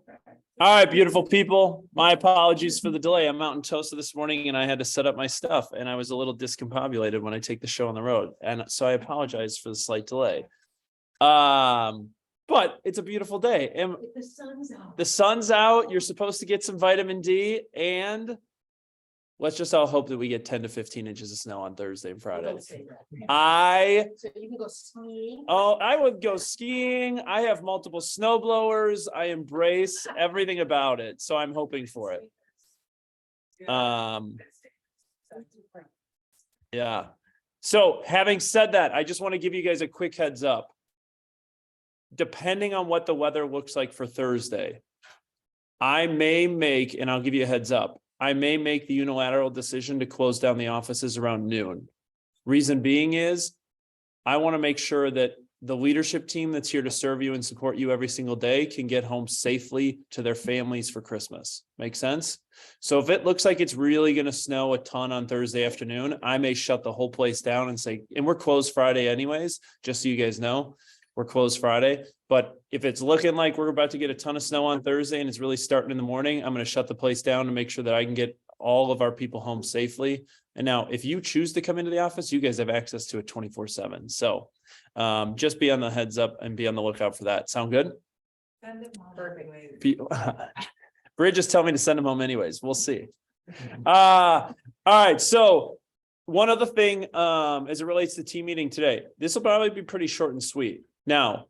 All right, beautiful people. My apologies for the delay. I'm out in Tosa this morning and I had to set up my stuff and I was a little discombobulated when I take the show on the road. And so I apologize for the slight delay. But it's a beautiful day and The sun's out. the sun's out. You're supposed to get some vitamin D and let's just all hope that we get 10 to 15 inches of snow on Thursday and Friday. Don't say that. So you can go skiing. I would go skiing. I have multiple snow blowers. I embrace everything about it. So I'm hoping for it. Yeah. So having said that, I just want to give you guys a quick heads up. Depending on what the weather looks like for Thursday, I may make, and I'll give you a heads up, I may make the unilateral decision to close down the offices around noon. Reason being is I want to make sure that the leadership team that's here to serve you and support you every single day can get home safely to their families for Christmas. Make sense? So if it looks like it's really going to snow a ton on Thursday afternoon, I may shut the whole place down and say, and we're closed Friday anyways, just so you guys know, we're closed Friday. But if it's looking like we're about to get a ton of snow on Thursday and it's really starting in the morning, I'm going to shut the place down to make sure that I can get all of our people home safely. And now if you choose to come into the office, you guys have access to it 24/7. So just be on the heads up and be on the lookout for that. Sound good? Bridge just tell me to send them home anyways. We'll see. All right. So one other thing as it relates to team meeting today, this will probably be pretty short and sweet. Now,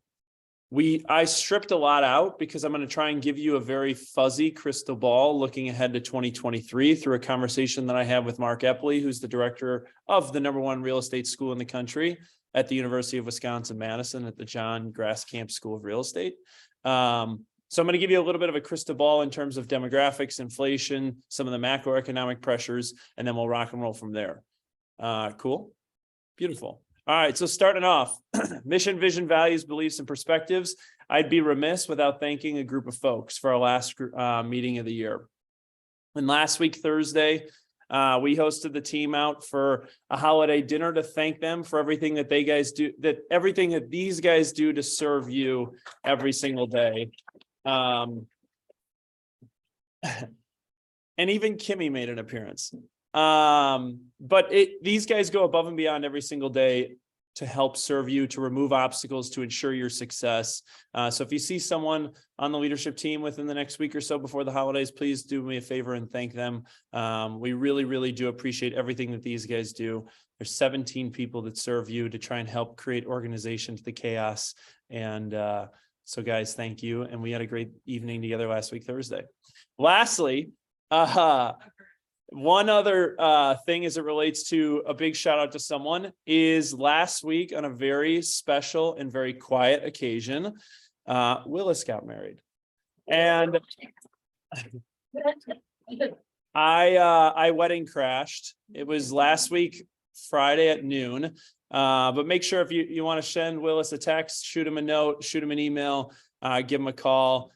I stripped a lot out because I'm going to try and give you a very fuzzy crystal ball looking ahead to 2023 through a conversation that I have with Mark Epley, who's the director of the #1 real estate school in the country at the University of Wisconsin-Madison at the John Grasskamp School of Real Estate. So I'm going to give you a little bit of a crystal ball in terms of demographics, inflation, some of the macroeconomic pressures, and then we'll rock and roll from there. Cool. Beautiful. All right. So starting off, mission, vision, values, beliefs, and perspectives. I'd be remiss without thanking a group of folks for our last meeting of the year. And last week, Thursday, we hosted the team out for a holiday dinner to thank them for everything that everything that these guys do to serve you every single day. And even Kimmy made an appearance. But these guys go above and beyond every single day to help serve you, to remove obstacles, to ensure your success. So if you see someone on the leadership team within the next week or so before the holidays, please do me a favor and thank them. We really, really do appreciate everything that these guys do. There's 17 people that serve you to try and help create organization to the chaos. And so guys, thank you. And we had a great evening together last week, Thursday. Lastly, one other thing as it relates to a big shout out to someone is last week on a very special and very quiet occasion, Willis got married. And I wedding crashed. It was last week, Friday at noon. But make sure if you want to send Willis a text, shoot him a note, shoot him an email, give him a call.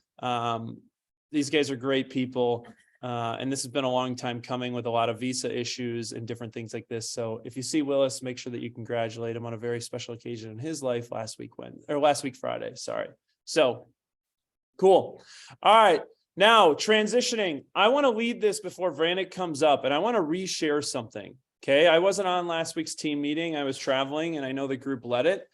These guys are great people. And this has been a long time coming with a lot of visa issues and different things like this. So if you see Willis, make sure that you congratulate him on a very special occasion in his life last week Friday. Sorry. So cool. All right. Now transitioning. I want to lead this before Vranek comes up and I want to reshare something. Okay. I wasn't on last week's team meeting. I was traveling and I know the group led it.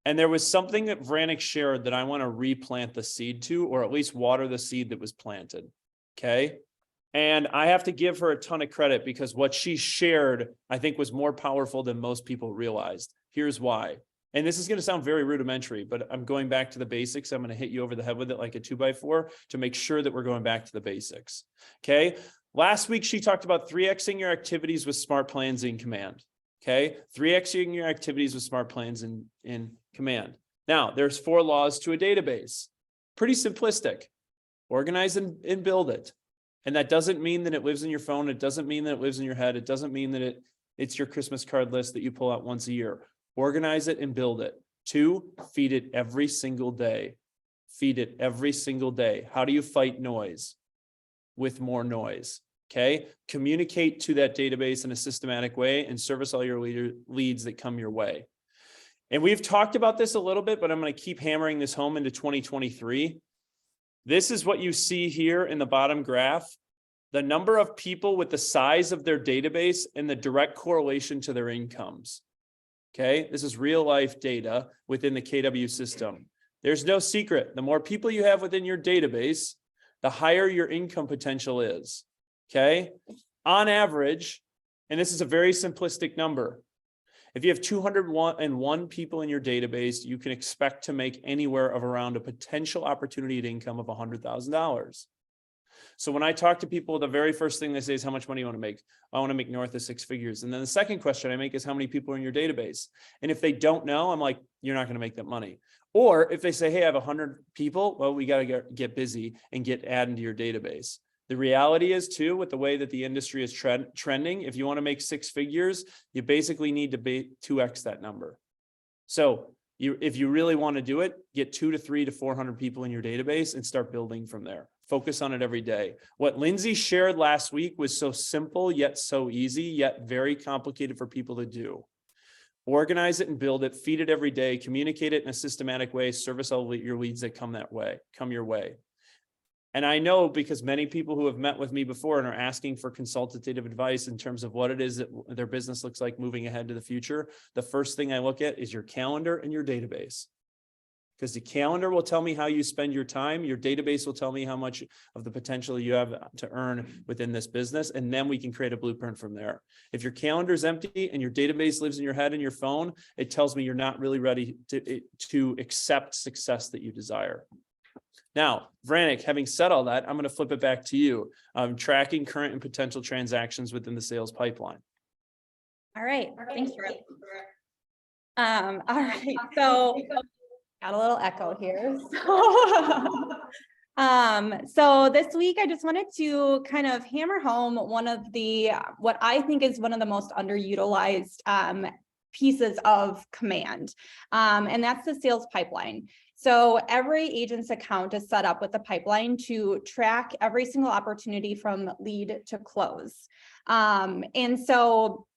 And there was something that Vranek shared that I want to replant the seed to, or at least water the seed that was planted. Okay. And I have to give her a ton of credit because what she shared, I think, was more powerful than most people realized. Here's why. And this is going to sound very rudimentary, but I'm going back to the basics. I'm going to hit you over the head with it like a 2x4 to make sure that we're going back to the basics. Okay. Last week, she talked about 3Xing your activities with smart plans in command. Okay. 3Xing your activities with smart plans in command. Now, there's 4 laws to a database. Pretty simplistic. Organize and build it. And that doesn't mean that it lives in your phone. It doesn't mean that it lives in your head. It doesn't mean that it's your Christmas card list that you pull out once a year. Organize it and build it. 2, feed it every single day. Feed it every single day. How do you fight noise? With more noise. Okay. Communicate to that database in a systematic way and service all your leads that come your way. And we've talked about this a little bit, but I'm going to keep hammering this home into 2023. This is what you see here in the bottom graph. The number of people with the size of their database and the direct correlation to their incomes. Okay, this is real life data within the KW system. There's no secret. The more people you have within your database, the higher your income potential is. Okay, on average, and this is a very simplistic number. If you have 201 people in your database, you can expect to make anywhere of around a potential opportunity at income of $100,000. So when I talk to people, the very first thing they say is, how much money you want to make? I want to make north of 6 figures. And then the second question I make is, how many people are in your database? And if they don't know, I'm like, you're not going to make that money. Or if they say, hey, I have 100 people, well, we got to get busy and get added to your database. The reality is too, with the way that the industry is trending, if you want to make 6 figures, you basically need to be 2x that number. So if you really want to do it, get 200 to 300 to 400 people in your database and start building from there. Focus on it every day. What Lindsay shared last week was so simple, yet so easy, yet very complicated for people to do. Organize it and build it, feed it every day, communicate it in a systematic way, service all your leads that come your way. And I know, because many people who have met with me before and are asking for consultative advice in terms of what it is that their business looks like moving ahead to the future, the first thing I look at is your calendar and your database. Because the calendar will tell me how you spend your time. Your database will tell me how much of the potential you have to earn within this business. And then we can create a blueprint from there. If your calendar is empty and your database lives in your head and your phone, it tells me you're not really ready to accept success that you desire. Now, Vranik, having said all that, I'm going to flip it back to you. Tracking current and potential transactions within the sales pipeline. All right. Thanks, Charlie. All right. So got a little echo here. So this week, I just wanted to kind of hammer home one of the, what I think is one of the most underutilized pieces of command, and that's the sales pipeline. So every agent's account is set up with a pipeline to track every single opportunity from lead to close. And so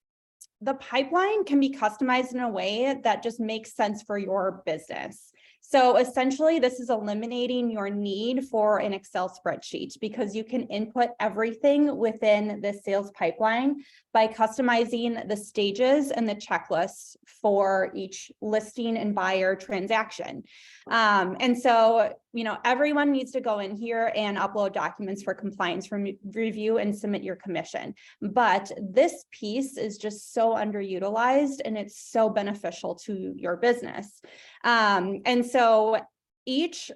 the pipeline can be customized in a way that just makes sense for your business. So essentially, this is eliminating your need for an Excel spreadsheet, because you can input everything within the sales pipeline by customizing the stages and the checklists for each listing and buyer transaction. And so, everyone needs to go in here and upload documents for compliance review and submit your commission. But this piece is just so underutilized, and it's so beneficial to your business. And so each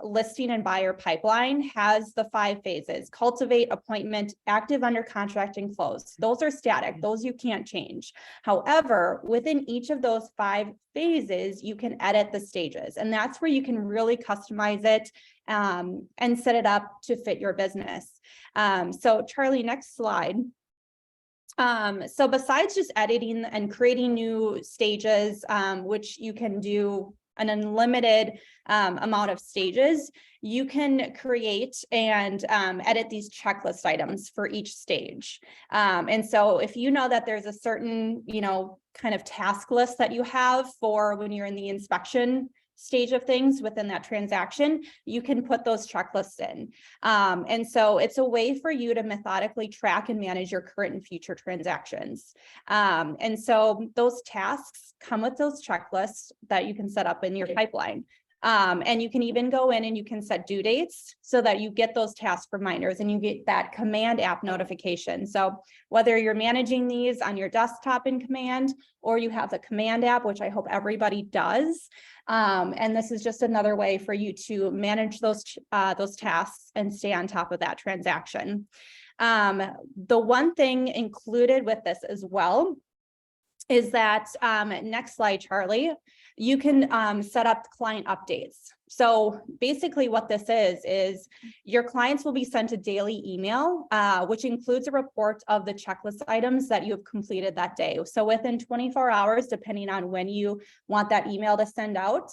listing and buyer pipeline has the 5 phases: cultivate, appointment, active, under contract, and close. Those are static. Those you can't change. However, within each of those 5 phases, you can edit the stages, and that's where you can really customize it and set it up to fit your business. So Charlie, next slide. So besides just editing and creating new stages, which you can do an unlimited amount of stages, you can create and edit these checklist items for each stage. And so if you know that there's a certain, kind of task list that you have for when you're in the inspection stage of things within that transaction, you can put those checklists in. And so it's a way for you to methodically track and manage your current and future transactions. And so those tasks come with those checklists that you can set up in your pipeline. And you can even go in and you can set due dates so that you get those task reminders and you get that command app notification. So whether you're managing these on your desktop in command, or you have the command app, which I hope everybody does. And this is just another way for you to manage those tasks and stay on top of that transaction. The one thing included with this as well is that, next slide, Charlie, you can set up client updates. So basically what this is your clients will be sent a daily email, which includes a report of the checklist items that you have completed that day. So within 24 hours, depending on when you want that email to send out,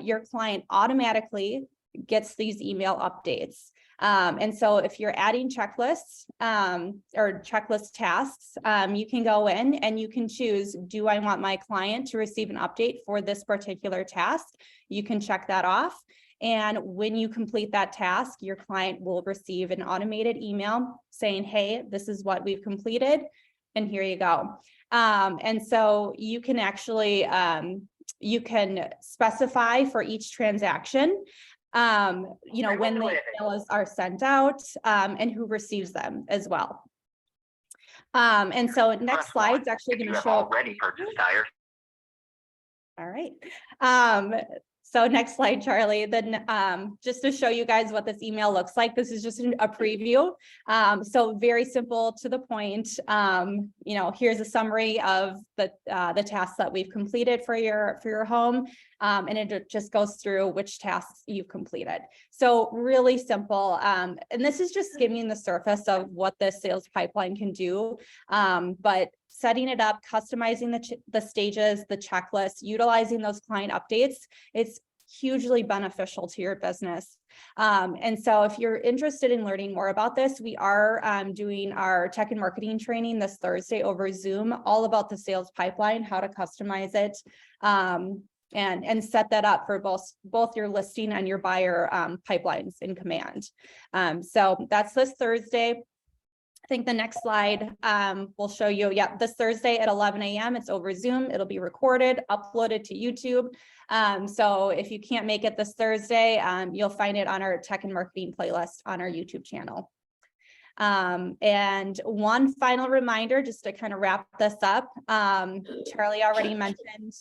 your client automatically gets these email updates. And so if you're adding checklists or checklist tasks, you can go in and you can choose, do I want my client to receive an update for this particular task? You can check that off. And when you complete that task, your client will receive an automated email saying, hey, this is what we've completed, and here you go. And so you can actually, you can specify for each transaction, you know, when the emails are sent out, and who receives them as well. And so next slide's actually going to show already purchased tires. all right. So next slide, Charlie, then just to show you guys what this email looks like, this is just a preview. So very simple to the point. You know, here's a summary of the tasks that we've completed for your home. And it just goes through which tasks you've completed. So really simple. And this is just skimming the surface of what the sales pipeline can do. But setting it up, customizing the stages, the checklist, utilizing those client updates, it's hugely beneficial to your business. And so if you're interested in learning more about this, we are doing our tech and marketing training this Thursday over Zoom, all about the sales pipeline, how to customize it, and set that up for both your listing and your buyer pipelines in Command. So that's this Thursday. I think the next slide will show you, yeah, this Thursday at 11 a.m. It's over Zoom. It'll be recorded, uploaded to YouTube. So if you can't make it this Thursday, you'll find it on our tech and marketing playlist on our YouTube channel. And one final reminder, just to kind of wrap this up, Charlie already mentioned,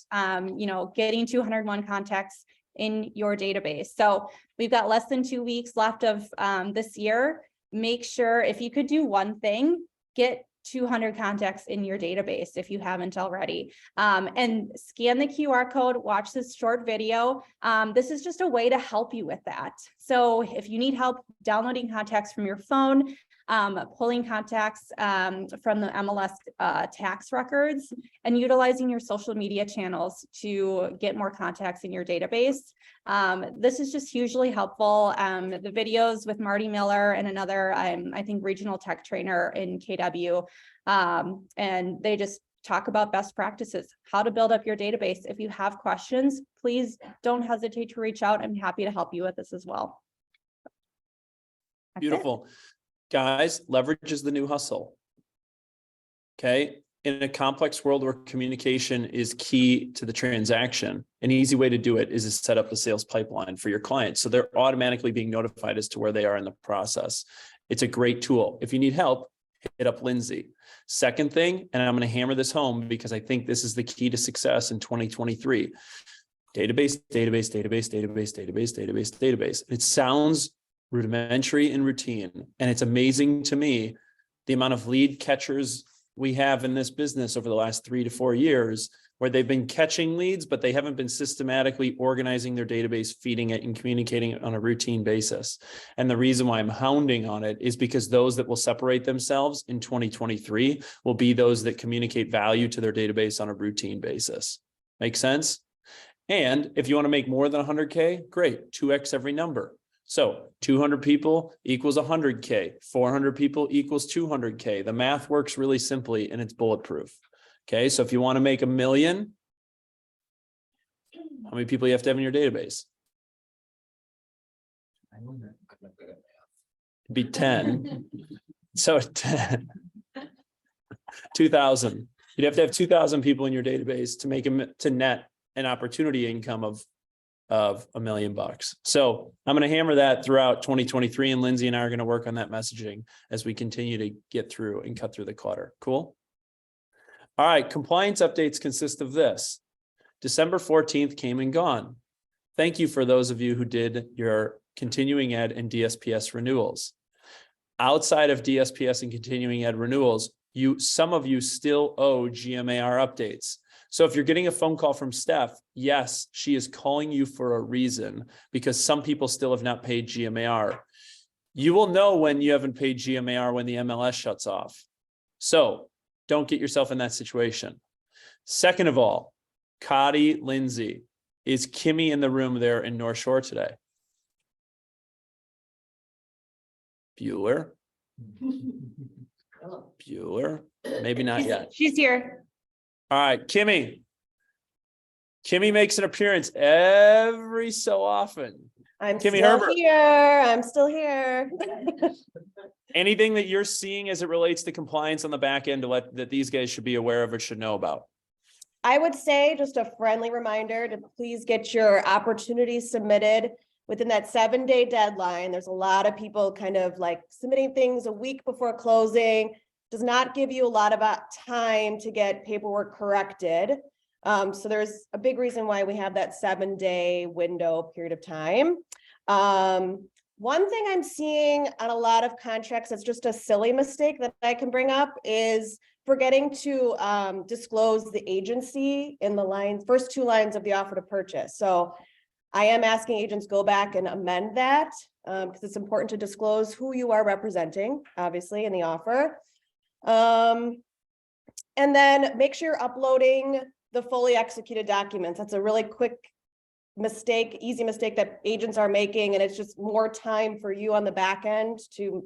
you know, getting 201 contacts in your database. So we've got less than 2 weeks left of this year. Make sure, if you could do one thing, get 200 contacts in your database if you haven't already, and scan the QR code, watch this short video. This is just a way to help you with that. So if you need help downloading contacts from your phone, pulling contacts from the MLS tax records, and utilizing your social media channels to get more contacts in your database. This is just hugely helpful. The videos with Marty Miller and another, I think, regional tech trainer in KW, and they just talk about best practices, how to build up your database. If you have questions, please don't hesitate to reach out. I'm happy to help you with this as well. That's Beautiful. Guys, leverage is the new hustle. Okay. In a complex world where communication is key to the transaction, an easy way to do it is to set up a sales pipeline for your clients. So they're automatically being notified as to where they are in the process. It's a great tool. If you need help, hit up Lindsay. Second thing, and I'm going to hammer this home because I think this is the key to success in 2023. Database, database, database, database, database, database, database. It sounds rudimentary and routine. And it's amazing to me the amount of lead catchers we have in this business over the last 3 to 4 years where they've been catching leads, but they haven't been systematically organizing their database, feeding it and communicating it on a routine basis. And the reason why I'm hounding on it is because those that will separate themselves in 2023 will be those that communicate value to their database on a routine basis. Make sense? And if you want to make more than 100K, great, 2x every number. So 200 people equals 100K, 400 people equals 200K. The math works really simply and it's bulletproof. Okay, so if you want to make 1 million, how many people you have to have in your database? It'd be 10. So 10. 2,000. You'd have to have 2,000 people in your database to make them to net an opportunity income of $1 million. So I'm going to hammer that throughout 2023, and Lindsay and I are going to work on that messaging as we continue to get through and cut through the clutter. Cool. All right. Compliance updates consist of this. December 14th came and gone. Thank you for those of you who did your continuing ed and DSPS renewals. Outside of DSPS and continuing ed renewals, some of you still owe GMAR updates. So if you're getting a phone call from Steph, yes, she is calling you for a reason because some people still have not paid GMAR. You will know when you haven't paid GMAR when the MLS shuts off. So don't get yourself in that situation. Second of all, Cotty, Lindsay, is Kimmy in the room there in North Shore today? Bueller? Bueller? Maybe not yet. She's here. All right, Kimmy. Kimmy makes an appearance every so often. I'm Kimmy still Herbert. here. I'm still here. Anything that you're seeing as it relates to compliance on the back end that these guys should be aware of or should know about? I would say just a friendly reminder to please get your opportunities submitted within that 7-day deadline. There's a lot of people kind of like submitting things a week before closing. Does not give you a lot of time to get paperwork corrected. So there's a big reason why we have that 7-day window period of time. One thing I'm seeing on a lot of contracts that's just a silly mistake that I can bring up is forgetting to disclose the agency in the first 2 lines of the offer to purchase. So I am asking agents go back and amend that because it's important to disclose who you are representing, obviously, in the offer. And then make sure you're uploading the fully executed documents. That's a really quick mistake, easy mistake that agents are making, and it's just more time for you on the back end to,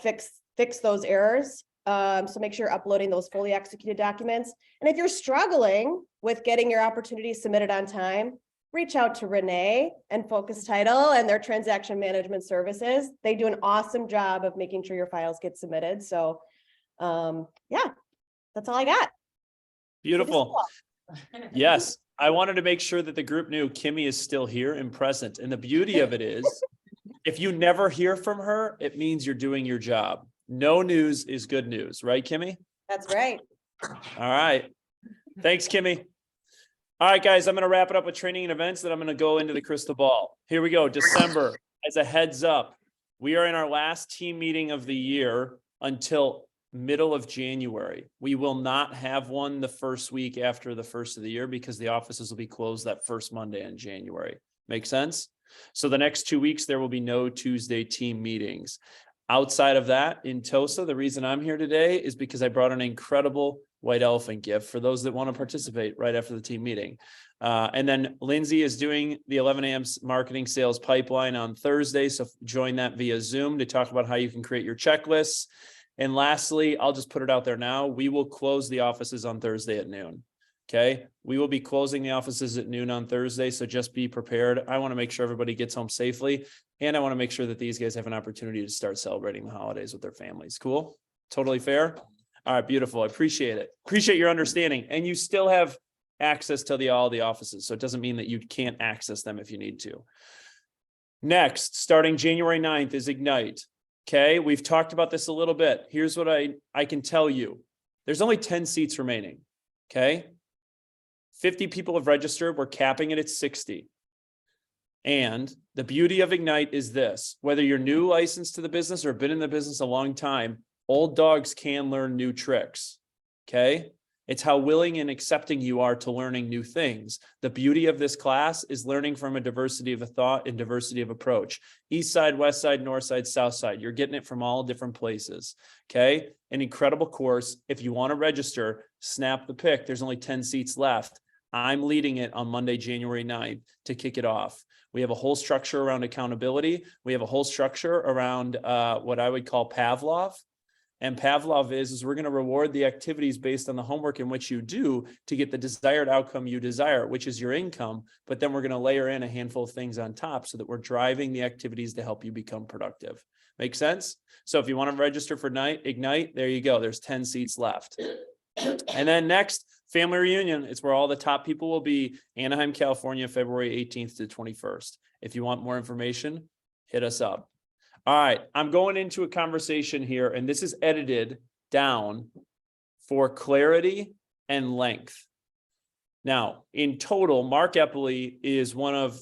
fix those errors. So make sure you're uploading those fully executed documents. And if you're struggling with getting your opportunities submitted on time, reach out to Renee and Focus Title and their transaction management services. They do an awesome job of making sure your files get submitted. So yeah, that's all I got. Beautiful. Yes. I wanted to make sure that the group knew Kimmy is still here and present. And the beauty of it is, if you never hear from her, it means you're doing your job. No news is good news, right, Kimmy? That's right. All right. Thanks, Kimmy. All right, guys, I'm going to wrap it up with training and events. Then I'm going to go into the crystal ball. Here we go. December, as a heads up, we are in our last team meeting of the year until middle of January. We will not have one the first week after the first of the year because the offices will be closed that first Monday in January. Make sense? So the next 2 weeks, there will be no Tuesday team meetings. Outside of that, in Tosa, the reason I'm here today is because I brought an incredible white elephant gift for those that want to participate right after the team meeting. And then Lindsay is doing the 11 a.m. marketing sales pipeline on Thursday. So join that via Zoom to talk about how you can create your checklists. And lastly, I'll just put it out there now. We will close the offices on Thursday at noon. Okay. We will be closing the offices at noon on Thursday. So just be prepared. I want to make sure everybody gets home safely. And I want to make sure that these guys have an opportunity to start celebrating the holidays with their families. Cool. Totally fair. All right. Beautiful. I appreciate it. Appreciate your understanding. And you still have access to all the offices. So it doesn't mean that you can't access them if you need to. Next, starting January 9th is Ignite. Okay. We've talked about this a little bit. Here's what I can tell you. There's only 10 seats remaining. Okay. 50 people have registered. We're capping it at 60. And the beauty of Ignite is this: whether you're new licensed to the business or been in the business a long time, old dogs can learn new tricks. Okay. It's how willing and accepting you are to learning new things. The beauty of this class is learning from a diversity of a thought and diversity of approach. East side, west side, north side, south side. You're getting it from all different places. Okay. An incredible course. If you want to register, snap the pick. There's only 10 seats left. I'm leading it on Monday, January 9th to kick it off. We have a whole structure around accountability. We have a whole structure around what I would call Pavlov. And Pavlov is we're going to reward the activities based on the homework in which you do to get the desired outcome you desire, which is your income. But then we're going to layer in a handful of things on top so that we're driving the activities to help you become productive. Make sense? So if you want to register for Ignite, there you go. There's 10 seats left. And then next, family reunion. It's where all the top people will be. Anaheim, California, February 18th to 21st. If you want more information, hit us up. All right, I'm going into a conversation here, and this is edited down for clarity and length. Now, in total, Mark Eppley is one of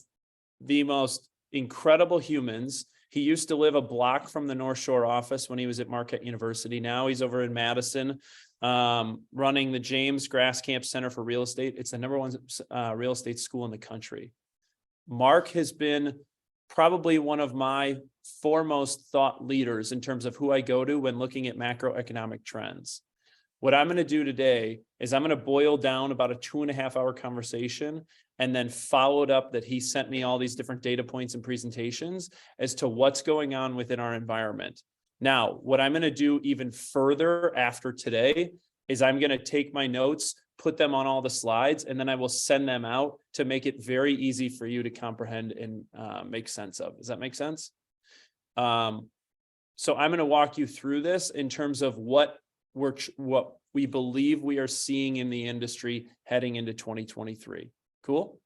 the most incredible humans. He used to live a block from the North Shore office when he was at Marquette University. Now he's over in Madison, running the James Grasscamp Center for Real Estate. It's the #1 real estate school in the country. Mark has been probably one of my foremost thought leaders in terms of who I go to when looking at macroeconomic trends. What I'm going to do today is I'm going to boil down about a 2.5-hour conversation and then follow it up that he sent me all these different data points and presentations as to what's going on within our environment. Now, what I'm going to do even further after today is I'm going to take my notes, put them on all the slides, and then I will send them out to make it very easy for you to comprehend and make sense of. Does that make sense? So I'm going to walk you through this in terms of what we believe we are seeing in the industry heading into 2023. Cool.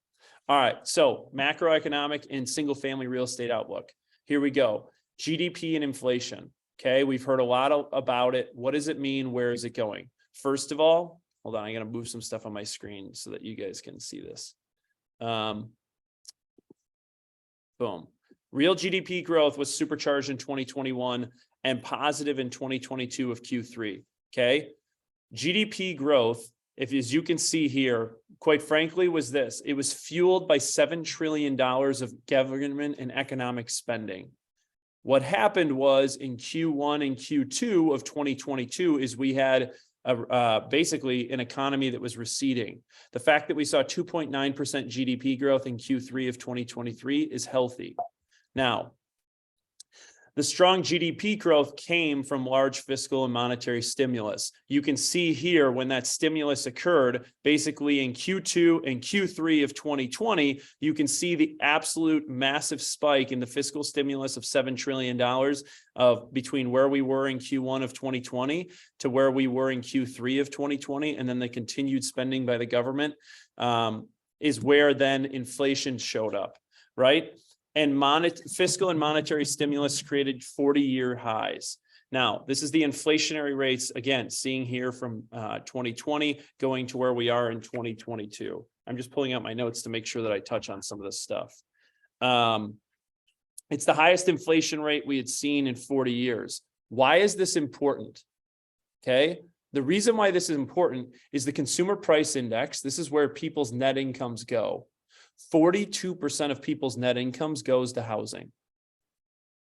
All right. So macroeconomic and single family real estate outlook. Here we go. GDP and inflation. Okay. We've heard a lot about it. What does it mean? Where is it going? First of all, hold on. I'm going to move some stuff on my screen so that you guys can see this. Boom. Real GDP growth was supercharged in 2021 and positive in 2022 of Q3. Okay. GDP growth, as you can see here, quite frankly, was this. It was fueled by $7 trillion of government and economic spending. What happened was in Q1 and Q2 of 2022 is we had basically an economy that was receding. The fact that we saw 2.9% GDP growth in Q3 of 2023 is healthy. Now, the strong GDP growth came from large fiscal and monetary stimulus. You can see here when that stimulus occurred, basically in Q2 and Q3 of 2020, you can see the absolute massive spike in the fiscal stimulus of $7 trillion of between where we were in Q1 of 2020 to where we were in Q3 of 2020. And then the continued spending by the government is where then inflation showed up, right? And fiscal and monetary stimulus created 40-year highs. Now, this is the inflationary rates, again, seeing here from 2020 going to where we are in 2022. I'm just pulling out my notes to make sure that I touch on some of this stuff. It's the highest inflation rate we had seen in 40 years. Why is this important? Okay. The reason why this is important is the consumer price index. This is where people's net incomes go. 42% of people's net incomes goes to housing.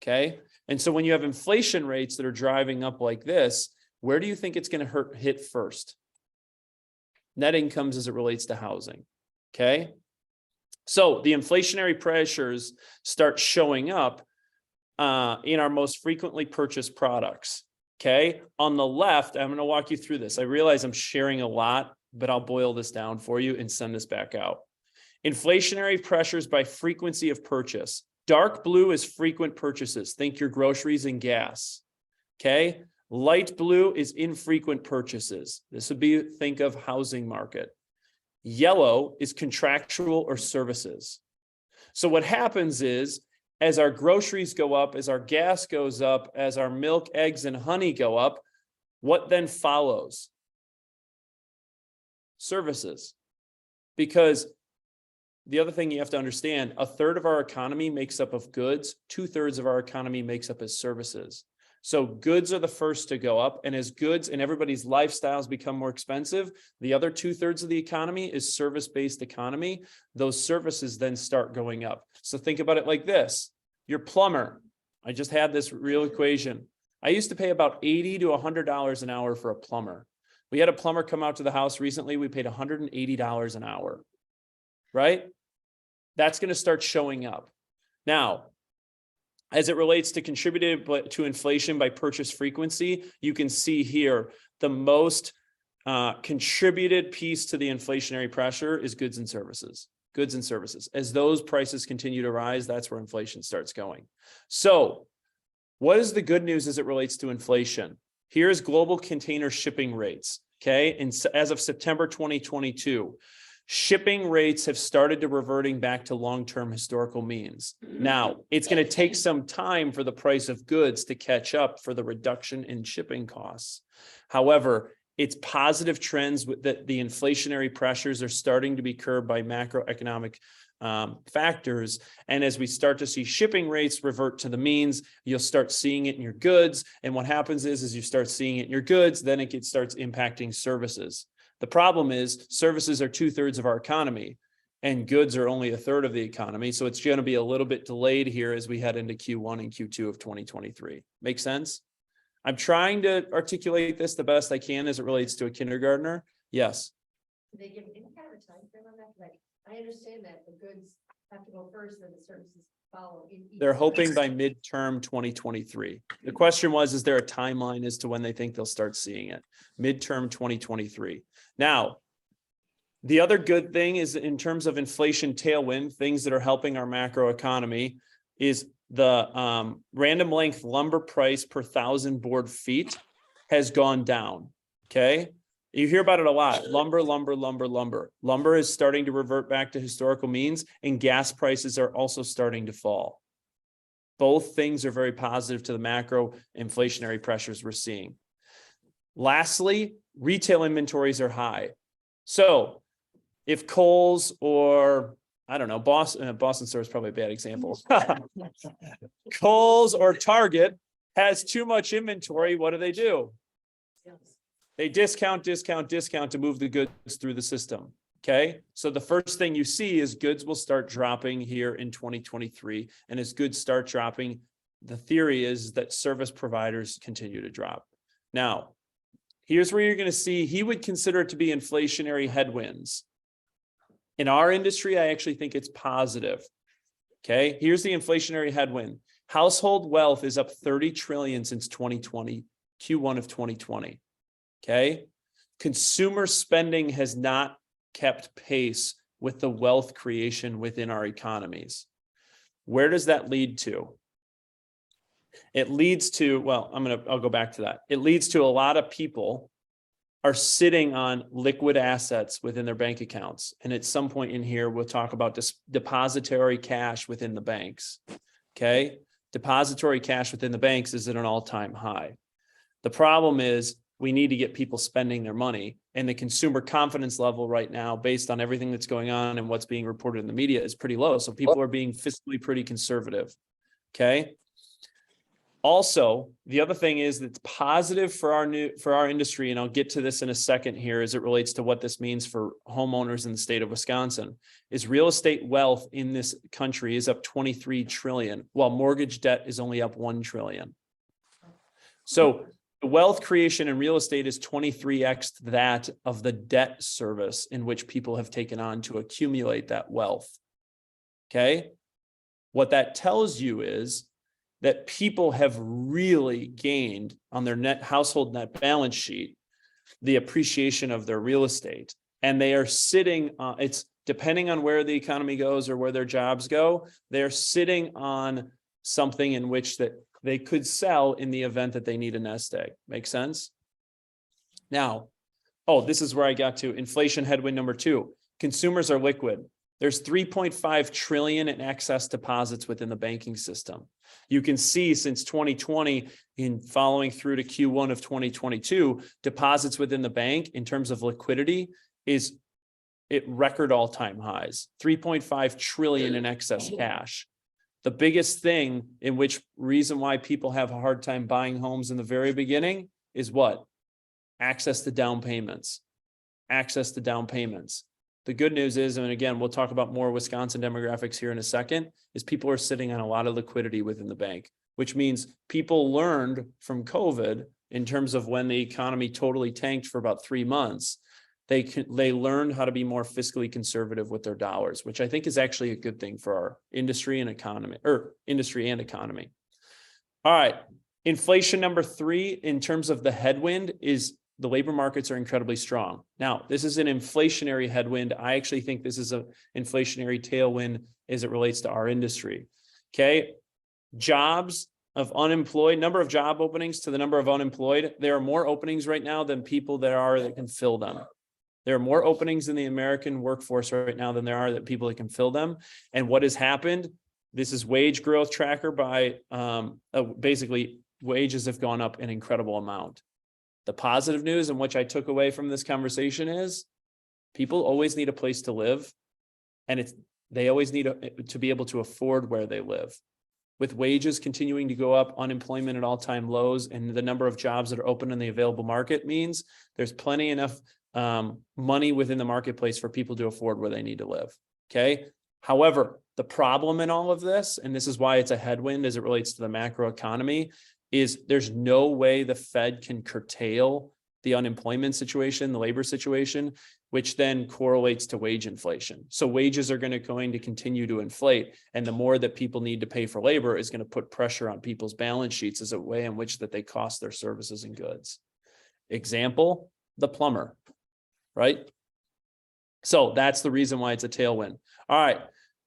Okay. And so when you have inflation rates that are driving up like this, where do you think it's going to hit first? Net incomes as it relates to housing. Okay. So the inflationary pressures start showing up in our most frequently purchased products. Okay. On the left, I'm going to walk you through this. I realize I'm sharing a lot, but I'll boil this down for you and send this back out. Inflationary pressures by frequency of purchase. Dark blue is frequent purchases. Think your groceries and gas. Okay. Light blue is infrequent purchases. This would be, think of housing market. Yellow is contractual or services. So what happens is, as our groceries go up, as our gas goes up, as our milk, eggs, and honey go up, what then follows? Services. Because the other thing you have to understand, 1/3 of our economy makes up of goods, 2/3 of our economy makes up as services. So goods are the first to go up, and as goods and everybody's lifestyles become more expensive, the other 2/3 of the economy is service-based economy. Those services then start going up. So think about it like this. Your plumber, I just had this real equation. I used to pay about $80 to $100 an hour for a plumber. We had a plumber come out to the house recently. We paid $180 an hour, right? That's going to start showing up. Now, as it relates to contributed to inflation by purchase frequency, you can see here the most contributed piece to the inflationary pressure is goods and services. Goods and services. As those prices continue to rise, that's where inflation starts going. So what is the good news as it relates to inflation? Here's global container shipping rates. Okay. And as of September 2022, shipping rates have started to reverting back to long-term historical means. Now, it's going to take some time for the price of goods to catch up for the reduction in shipping costs. However, it's positive trends that the inflationary pressures are starting to be curbed by macroeconomic factors. And as we start to see shipping rates revert to the means, you'll start seeing it in your goods. And what happens is you start seeing it in your goods, then it starts impacting services. The problem is services are 2/3 of our economy and goods are only 1/3 of the economy. So it's going to be a little bit delayed here as we head into Q1 and Q2 of 2023. Make sense? I'm trying to articulate this the best I can as it relates to a kindergartner. Yes. Do they give any kind of a time frame on that? Like, I understand that the goods have to go first, then the services They're hoping by midterm 2023. The question was, is there a timeline as to when they think they'll start seeing it? Midterm 2023. Now, the other good thing is in terms of inflation tailwind, things that are helping our macro economy is the random length lumber price per 1,000 board feet has gone down. Okay. You hear about it a lot. Lumber. Lumber is starting to revert back to historical means, and gas prices are also starting to fall. Both things are very positive to the macro inflationary pressures we're seeing. Lastly, retail inventories are high. So if Kohl's or I don't know, Boston store is probably a bad example. Kohl's or Target has too much inventory, what do? They discount to move the goods through the system. Okay. So the first thing you see is goods will start dropping here in 2023. And as goods start dropping, the theory is that service providers continue to drop. Now, here's where you're going to see, he would consider it to be inflationary headwinds. In our industry, I actually think it's positive. Okay. Here's the inflationary headwind. Household wealth is up 30 trillion since 2020, Q1 of 2020. Okay. Consumer spending has not kept pace with the wealth creation within our economies. Where does that lead to? It leads to, well, I'll go back to that. It leads to a lot of people are sitting on liquid assets within their bank accounts. And at some point in here, we'll talk about this depository cash within the banks. Okay. Depository cash within the banks is at an all-time high. The problem is we need to get people spending their money, and the consumer confidence level right now, based on everything that's going on and what's being reported in the media, is pretty low. So people are being fiscally pretty conservative. Okay. Also, the other thing is that's positive for our industry, and I'll get to this in a second here as it relates to what this means for homeowners in the state of Wisconsin, is real estate wealth in this country is up 23 trillion, while mortgage debt is only up 1 trillion. So the wealth creation in real estate is 23x that of the debt service in which people have taken on to accumulate that wealth. Okay. What that tells you is that people have really gained on their net household net balance sheet the appreciation of their real estate. And they are sitting, it's depending on where the economy goes or where their jobs go, they're sitting on something in which that they could sell in the event that they need a nest egg. Make sense? Now, this is where I got to inflation headwind number 2. Consumers are liquid. There's 3.5 trillion in excess deposits within the banking system. You can see since 2020, in following through to Q1 of 2022, deposits within the bank in terms of liquidity is at record all-time highs, 3.5 trillion in excess cash. The biggest thing in which reason why people have a hard time buying homes in the very beginning is what? Access to down payments. Access to down payments. The good news is, and again, we'll talk about more Wisconsin demographics here in a second, is people are sitting on a lot of liquidity within the bank, which means people learned from COVID in terms of when the economy totally tanked for about 3 months. They learned how to be more fiscally conservative with their dollars, which I think is actually a good thing for our industry and economy, or industry and economy. All right. Inflation number 3 in terms of the headwind is the labor markets are incredibly strong. Now, this is an inflationary headwind. I actually think this is an inflationary tailwind as it relates to our industry. Okay. Jobs of unemployed, number of job openings to the number of unemployed. There are more openings right now than people that can fill them. There are more openings in the American workforce right now than there are that people that can fill them. And what has happened? This is wage growth tracker by basically wages have gone up an incredible amount. The positive news in which I took away from this conversation is people always need a place to live, and they always need to be able to afford where they live. With wages continuing to go up, unemployment at all-time lows, and the number of jobs that are open in the available market means there's plenty enough money within the marketplace for people to afford where they need to live. Okay. However, the problem in all of this, and this is why it's a headwind as it relates to the macro economy, is there's no way the Fed can curtail the unemployment situation, the labor situation, which then correlates to wage inflation. So wages are going to continue to inflate. And the more that people need to pay for labor is going to put pressure on people's balance sheets as a way in which that they cost their services and goods. Example, the plumber, right? So that's the reason why it's a tailwind. All right.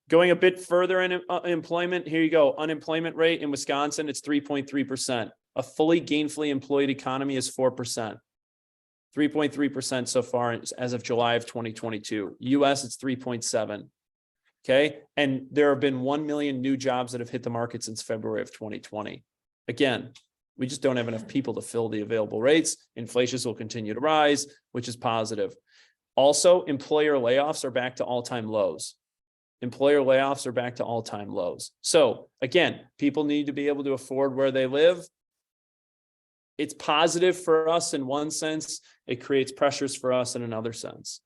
Going a bit further in employment, here you go. Unemployment rate in Wisconsin, it's 3.3%. A fully gainfully employed economy is 4%. 3.3% so far as of July of 2022. US, it's 3.7. Okay. And there have been 1 million new jobs that have hit the market since February of 2020. Again, we just don't have enough people to fill the available rates. Inflation will continue to rise, which is positive. Also, employer layoffs are back to all-time lows. Employer layoffs are back to all-time lows. So again, people need to be able to afford where they live. It's positive for us in one sense. It creates pressures for us in another sense,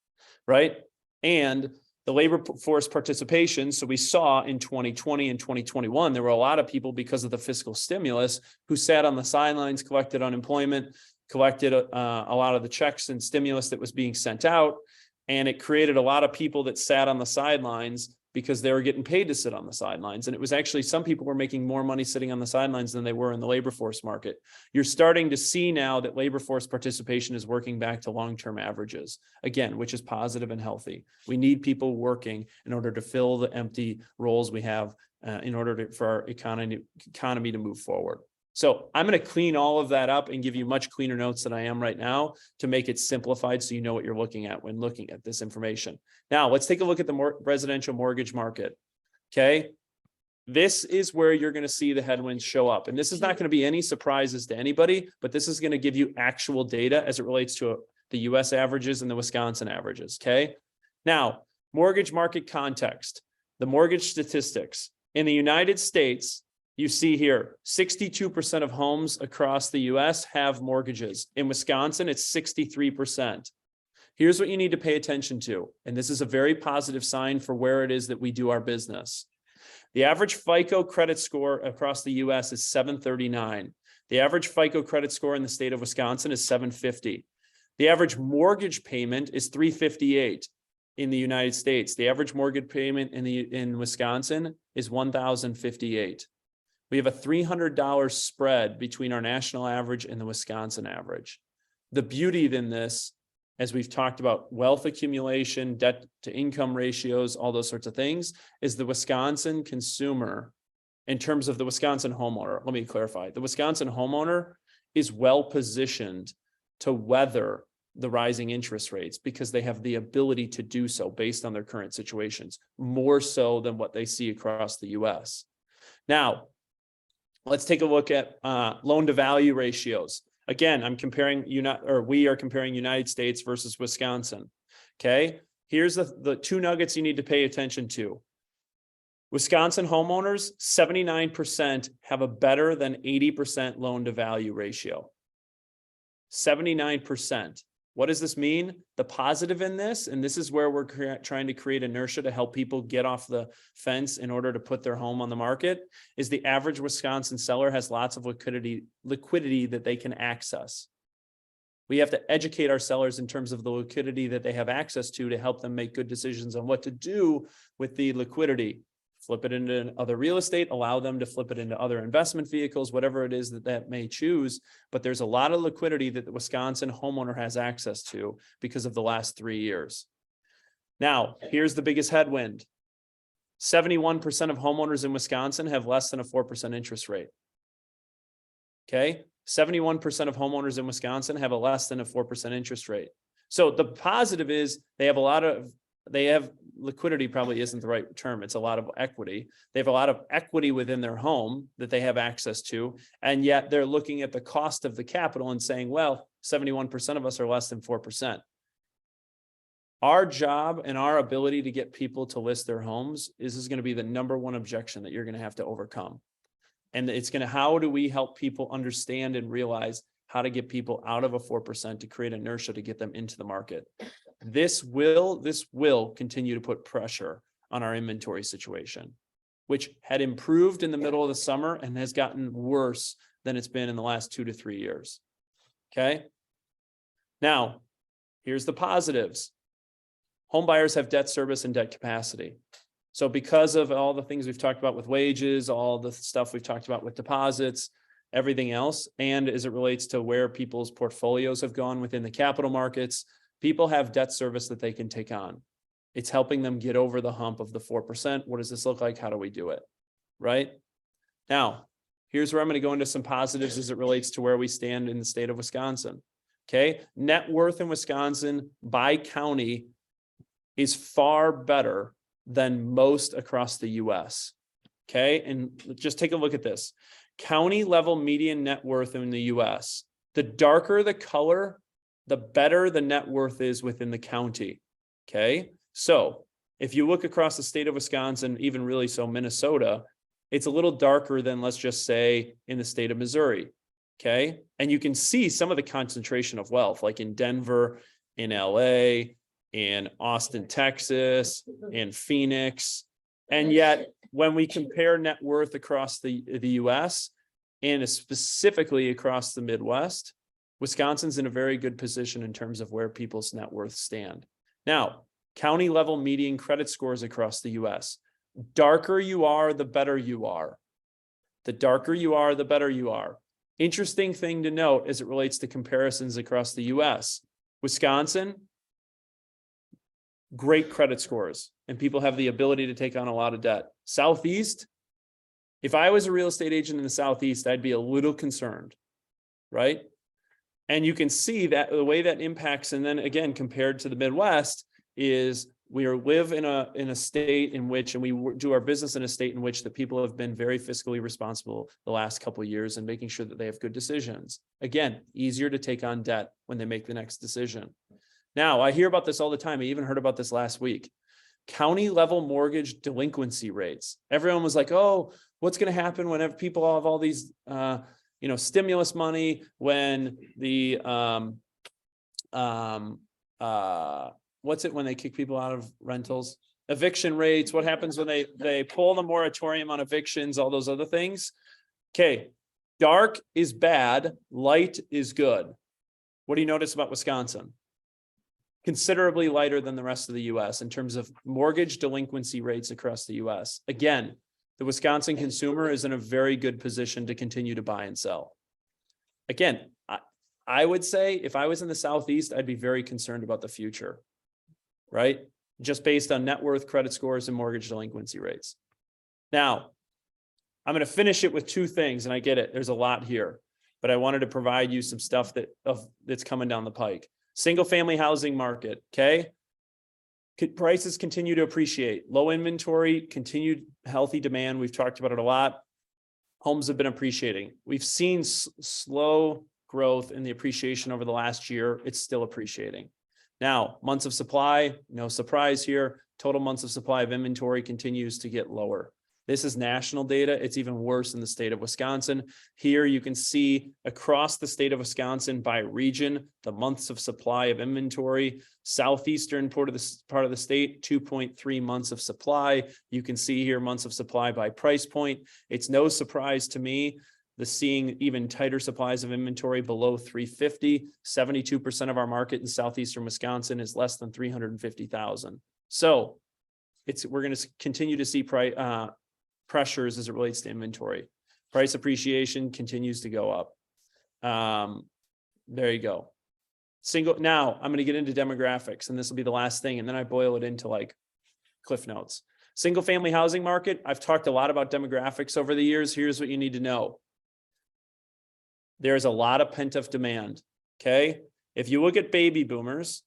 right? And the labor force participation. So we saw in 2020 and 2021, there were a lot of people because of the fiscal stimulus who sat on the sidelines, collected unemployment, collected a lot of the checks and stimulus that was being sent out. And it created a lot of people that sat on the sidelines because they were getting paid to sit on the sidelines. And it was actually, some people were making more money sitting on the sidelines than they were in the labor force market. You're starting to see now that labor force participation is working back to long-term averages, again, which is positive and healthy. We need people working in order to fill the empty roles we have in order for our economy to move forward. So I'm going to clean all of that up and give you much cleaner notes than I am right now to make it simplified so you know what you're looking at when looking at this information. Now, let's take a look at the residential mortgage market. Okay. This is where you're going to see the headwinds show up. And this is not going to be any surprises to anybody, but this is going to give you actual data as it relates to the US averages and the Wisconsin averages. Okay. Now, mortgage market context, the mortgage statistics in the United States. You see here, 62% of homes across the US have mortgages. In Wisconsin, it's 63%. Here's what you need to pay attention to. And this is a very positive sign for where it is that we do our business. The average FICO credit score across the US is 739. The average FICO credit score in the state of Wisconsin is 750. The average mortgage payment is 358 in the United States. The average mortgage payment in Wisconsin is 1,058. We have a $300 spread between our national average and the Wisconsin average. The beauty in this, as we've talked about wealth accumulation, debt to income ratios, all those sorts of things, is the Wisconsin consumer, in terms of the Wisconsin homeowner. Let me clarify. The Wisconsin homeowner is well positioned to weather the rising interest rates because they have the ability to do so based on their current situations, more so than what they see across the US. Now, let's take a look at loan to value ratios. Again, we are comparing United States versus Wisconsin. Okay, here's the two nuggets you need to pay attention to. Wisconsin homeowners, 79% have a better than 80% loan to value ratio. 79%. What does this mean? The positive in this, and this is where we're trying to create inertia to help people get off the fence in order to put their home on the market, is the average Wisconsin seller has lots of liquidity that they can access. We have to educate our sellers in terms of the liquidity that they have access to help them make good decisions on what to do with the liquidity. Flip it into other real estate, allow them to flip it into other investment vehicles, whatever it is that may choose. But there's a lot of liquidity that the Wisconsin homeowner has access to because of the last 3 years. Now, here's the biggest headwind. 71% of homeowners in Wisconsin have less than a 4% interest rate. Okay, 71% of homeowners in Wisconsin have a less than a 4% interest rate. So the positive is they have liquidity, probably isn't the right term. It's a lot of equity. They have a lot of equity within their home that they have access to. And yet they're looking at the cost of the capital and saying, well, 71% of us are less than 4%. Our job and our ability to get people to list their homes is going to be the number one objection that you're going to have to overcome. And it's going to, how do we help people understand and realize how to get people out of a 4% to create inertia to get them into the market? This will continue to put pressure on our inventory situation, which had improved in the middle of the summer and has gotten worse than it's been in the last 2 to 3 years. Okay. Now, here's the positives. home buyers have debt service and debt capacity. So because of all the things we've talked about with wages, all the stuff we've talked about with deposits, everything else, and as it relates to where people's portfolios have gone within the capital markets, people have debt service that they can take on. It's helping them get over the hump of the 4%. What does this look like? How do we do it? Right? Now, here's where I'm going to go into some positives as it relates to where we stand in the state of Wisconsin. Okay. Net worth in Wisconsin by county is far better than most across the US. Okay. And just take a look at this. County level median net worth in the US. The darker the color, the better the net worth is within the county. Okay. So if you look across the state of Wisconsin, even really so Minnesota, it's a little darker than, let's just say, in the state of Missouri. Okay. And you can see some of the concentration of wealth, like in Denver, in LA, in Austin, Texas, in Phoenix. And yet, when we compare net worth across the US and specifically across the Midwest, Wisconsin's in a very good position in terms of where people's net worth stand. Now, county level median credit scores across the US. Darker you are, the better you are. The darker you are, the better you are. Interesting thing to note as it relates to comparisons across the US. Wisconsin, great credit scores, and people have the ability to take on a lot of debt. Southeast, if I was a real estate agent in the Southeast, I'd be a little concerned, right? And you can see that the way that impacts, and then again, compared to the Midwest, is we live in a state in which, and we do our business in a state in which the people have been very fiscally responsible the last couple of years and making sure that they have good decisions. Again, easier to take on debt when they make the next decision. Now, I hear about this all the time. I even heard about this last week. County level mortgage delinquency rates. Everyone was like, oh, what's going to happen whenever people have all these, stimulus money, when the, what's it when they kick people out of rentals? Eviction rates. What happens when they pull the moratorium on evictions, all those other things? Okay. Dark is bad. Light is good. What do you notice about Wisconsin? Considerably lighter than the rest of the US in terms of mortgage delinquency rates across the US. Again, the Wisconsin consumer is in a very good position to continue to buy and sell. Again, I would say if I was in the Southeast, I'd be very concerned about the future, right? Just based on net worth, credit scores, and mortgage delinquency rates. Now, I'm going to finish it with two things, and I get it. There's a lot here, but I wanted to provide you some stuff that's coming down the pike. Single family housing market, okay? Prices continue to appreciate. Low inventory, continued healthy demand. We've talked about it a lot. Homes have been appreciating. We've seen slow growth in the appreciation over the last year. It's still appreciating. Now, months of supply, no surprise here. Total months of supply of inventory continues to get lower. This is national data. It's even worse in the state of Wisconsin. Here you can see across the state of Wisconsin by region, the months of supply of inventory. Southeastern part of the state, 2.3 months of supply. You can see here months of supply by price point. It's no surprise to me seeing even tighter supplies of inventory below 350. 72% of our market in southeastern Wisconsin is less than 350,000. So we're going to continue to see pressures as it relates to inventory. Price appreciation continues to go up. There you go. Now I'm going to get into demographics, and this will be the last thing, and then I boil it into like cliff notes. Single family housing market. I've talked a lot about demographics over the years. Here's what you need to know. There's a lot of pent-up demand. Okay. If you look at baby boomers,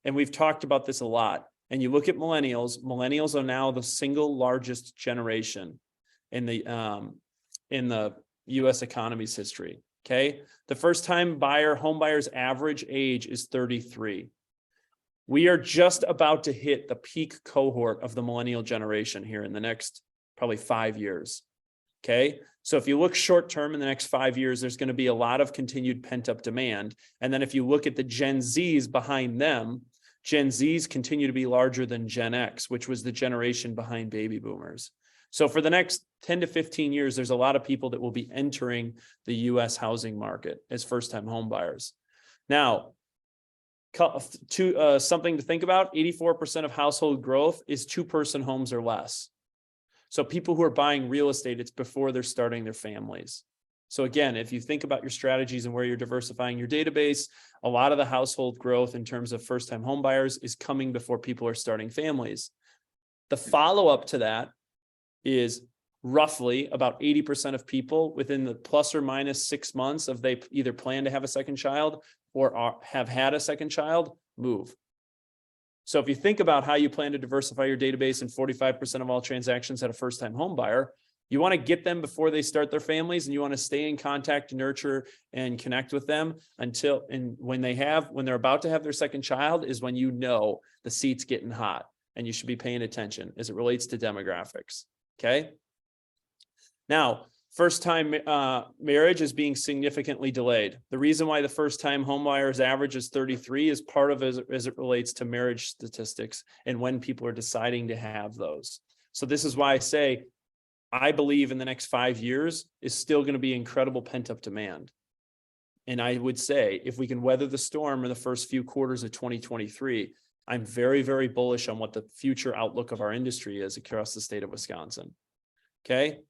and we've talked about this a lot, and you look at millennials are now the single largest generation in the US economy's history. Okay. The first time home buyers average age is 33. We are just about to hit the peak cohort of the millennial generation here in the next probably 5 years. Okay. So if you look short term in the next 5 years, there's going to be a lot of continued pent up demand. And then if you look at the Gen Zs behind them, Gen Zs continue to be larger than Gen X, which was the generation behind baby boomers. So for the next 10 to 15 years, there's a lot of people that will be entering the US housing market as first-time home buyers. Now, Something to think about, 84% of household growth is 2-person homes or less. So people who are buying real estate, it's before they're starting their families. So again, if you think about your strategies and where you're diversifying your database, a lot of the household growth in terms of first-time home buyers is coming before people are starting families. The follow-up to that is roughly about 80% of people within the plus or minus 6 months of they either plan to have a second child or have had a second child, move. So if you think about how you plan to diversify your database and 45% of all transactions at a first-time home buyer, you want to get them before they start their families, and you want to stay in contact, nurture, and connect with them when they're about to have their second child is when you know the seat's getting hot and you should be paying attention as it relates to demographics. Okay. Now, first-time marriage is being significantly delayed. The reason why the first-time home buyer's average is 33 is part of as it relates to marriage statistics and when people are deciding to have those. So this is why I say, I believe in the next 5 years is still going to be incredible pent-up demand. And I would say if we can weather the storm in the first few quarters of 2023, I'm very, very bullish on what the future outlook of our industry is across the state of Wisconsin. Okay.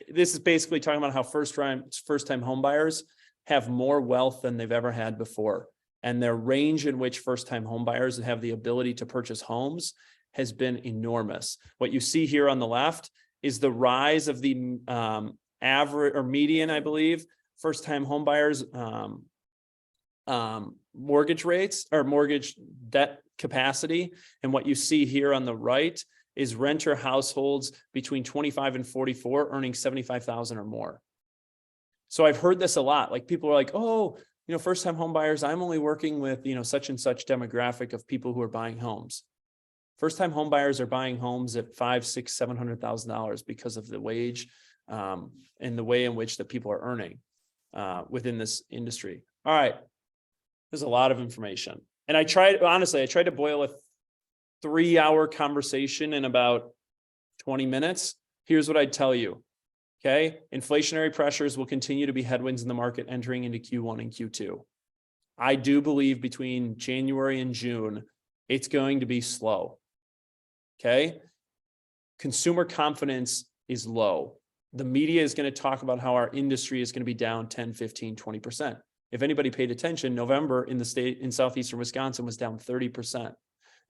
This is basically talking about how first-time home buyers have more wealth than they've ever had before. And their range in which first-time home buyers have the ability to purchase homes has been enormous. What you see here on the left is the rise of the average or median, I believe, first-time home buyers mortgage rates or mortgage debt capacity. And what you see here on the right is renter households between 25 and 44 earning 75,000 or more. So I've heard this a lot. Like people are like, oh, first-time home buyers, I'm only working with, such and such demographic of people who are buying homes. First-time home buyers are buying homes at $500,000, $600,000, $700,000 because of the wage and the way in which that people are earning within this industry. All right. There's a lot of information. And I tried to boil a 3-hour conversation in about 20 minutes. Here's what I'd tell you. Okay. Inflationary pressures will continue to be headwinds in the market entering into Q1 and Q2. I do believe between January and June, it's going to be slow. Okay. Consumer confidence is low. The media is going to talk about how our industry is going to be down 10, 15, 20%. If anybody paid attention, November in the state in southeastern Wisconsin was down 30%.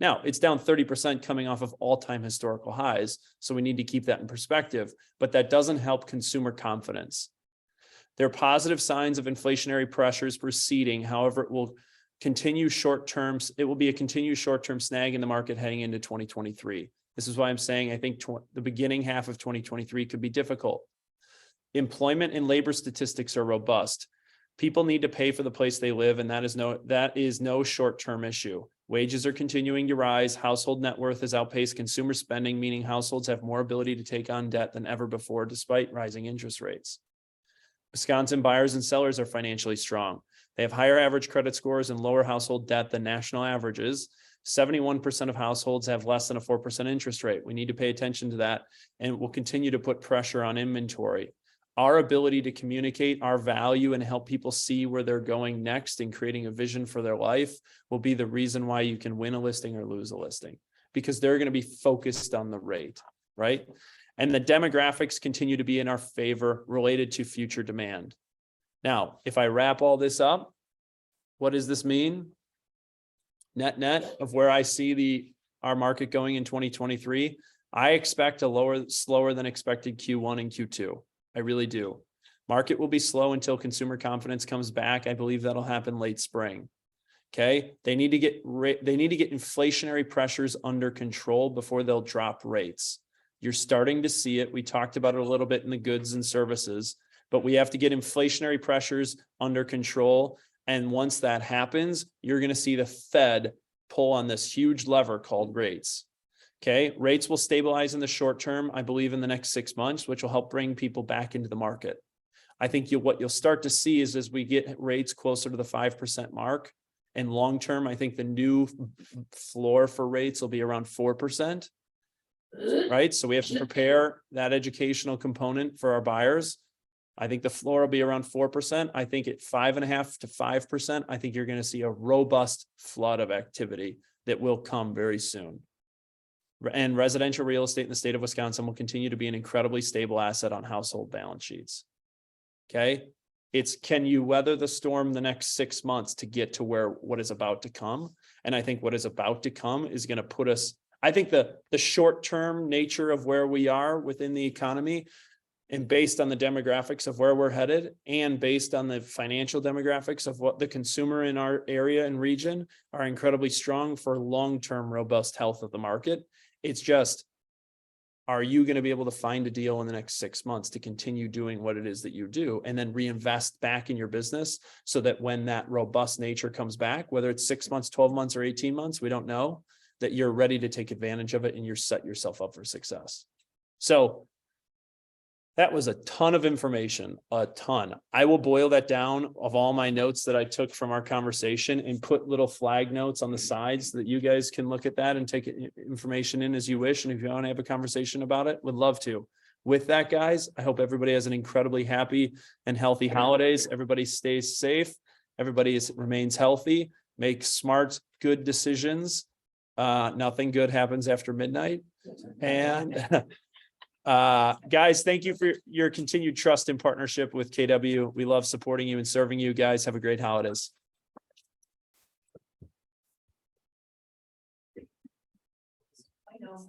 Now, it's down 30% coming off of all-time historical highs, so we need to keep that in perspective, but that doesn't help consumer confidence. There are positive signs of inflationary pressures receding. However, it will be a continued short-term snag in the market heading into 2023. This is why I'm saying I think the beginning half of 2023 could be difficult. Employment and labor statistics are robust. People need to pay for the place they live, and that is no short-term issue. Wages are continuing to rise. Household net worth has outpaced consumer spending, meaning households have more ability to take on debt than ever before, despite rising interest rates. Wisconsin buyers and sellers are financially strong. They have higher average credit scores and lower household debt than national averages. 71% of households have less than a 4% interest rate. We need to pay attention to that, and we'll continue to put pressure on inventory. Our ability to communicate our value and help people see where they're going next and creating a vision for their life will be the reason why you can win a listing or lose a listing, because they're going to be focused on the rate, right? And the demographics continue to be in our favor related to future demand. Now, if I wrap all this up, what does this mean? Net of where I see our market going in 2023, I expect a slower than expected Q1 and Q2. I really do. Market will be slow until consumer confidence comes back. I believe that'll happen late spring. Okay. They need to get inflationary pressures under control before they'll drop rates. You're starting to see it. We talked about it a little bit in the goods and services, but we have to get inflationary pressures under control. And once that happens, you're going to see the Fed pull on this huge lever called rates. Okay, rates will stabilize in the short term, I believe, in the next 6 months, which will help bring people back into the market. I think what you'll start to see is as we get rates closer to the 5% mark, and long term, I think the new floor for rates will be around 4%. Right, so we have to prepare that educational component for our buyers. I think the floor will be around 4%. I think at 5.5% to 5%, I think you're going to see a robust flood of activity that will come very soon. And residential real estate in the state of Wisconsin will continue to be an incredibly stable asset on household balance sheets. Okay. It's, can you weather the storm the next 6 months to get to where what is about to come? And I think what is about to come is going to put us, I think the short-term nature of where we are within the economy, and based on the demographics of where we're headed, and based on the financial demographics of what the consumer in our area and region, are incredibly strong for long-term robust health of the market. It's just, are you going to be able to find a deal in the next 6 months to continue doing what it is that you do, and then reinvest back in your business so that when that robust nature comes back, whether it's 6 months, 12 months, or 18 months, we don't know, that you're ready to take advantage of it and you're set yourself up for success. So that was a ton of information, a ton. I will boil that down of all my notes that I took from our conversation and put little flag notes on the sides so that you guys can look at that and take information in as you wish. And if you want to have a conversation about it, would love to. With that, guys, I hope everybody has an incredibly happy and healthy holidays. Everybody stays safe. Everybody remains healthy. Make smart, good decisions. Nothing good happens after midnight. And guys, thank you for your continued trust and partnership with KW. We love supporting you and serving you. Guys, have a great holidays. I know.